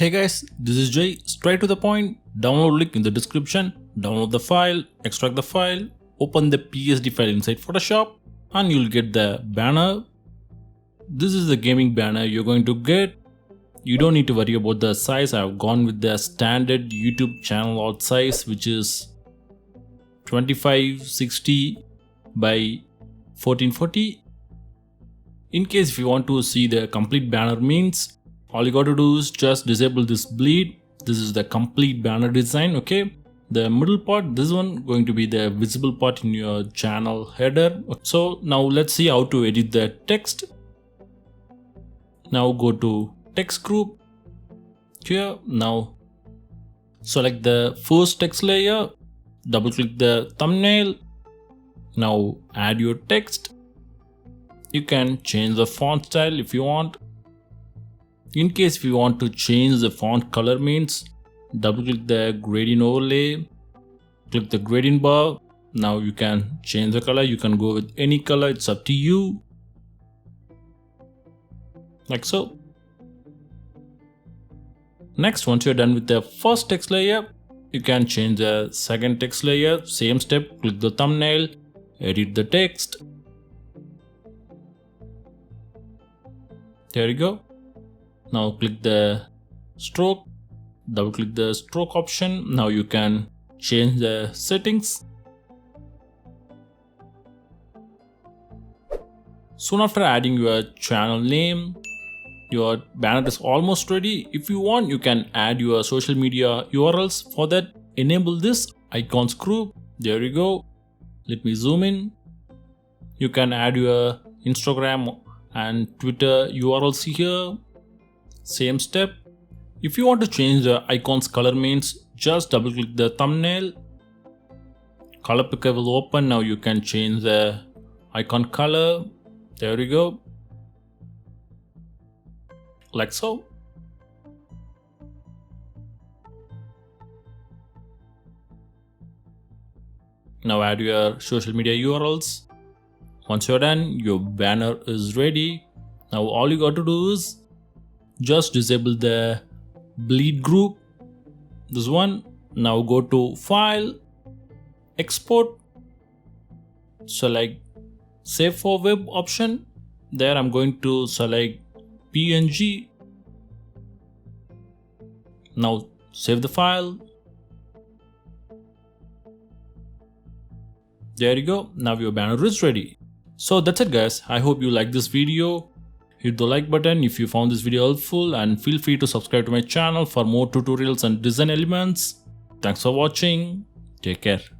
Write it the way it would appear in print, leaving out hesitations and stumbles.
Hey guys, this is Jay. Straight to the point. Download link in the description. Download the file, extract the file, open the PSD file inside Photoshop, and you'll get the banner. This is the gaming banner you're going to get. You don't need to worry about the size. I've gone with the standard YouTube channel art size, which is 2560 by 1440. In case if you want to see the complete banner means, all you got to do is just disable this bleed. This is the complete banner design, okay? The middle part, this one going to be the visible part in your channel header. So now let's see how to edit the text. Now go to text group. Here, now select the first text layer, double click the thumbnail. Now add your text. You can change the font style if you want. In case if you want to change the font color means, double click the gradient overlay, click the gradient bar. Now you can change the color. You can go with any color, it's up to you. Like so. Next, once you're done with the first text layer, you can change the second text layer. Same step, click the thumbnail, edit the text. There you go. Now click the stroke, double click the stroke option. Now you can change the settings. Soon after adding your channel name, your banner is almost ready. If you want, you can add your social media URLs. For that, enable this icons group. There you go. Let me zoom in. You can add your Instagram and Twitter URLs here. Same step. If you want to change the icon's color means, just double click the thumbnail. Color picker will open. Now you can change the icon color. There you go. Like so. Now add your social media URLs. Once you're done, your banner is ready. Now all you got to do is just disable the bleed group, this one. Now go to file, export, select save for web option. There I'm going to select PNG. Now save the file. There you go. Now your banner is ready. So that's it guys. I hope you like this video. Hit the like button if you found this video helpful, and feel free to subscribe to my channel for more tutorials and design elements. Thanks for watching. Take care.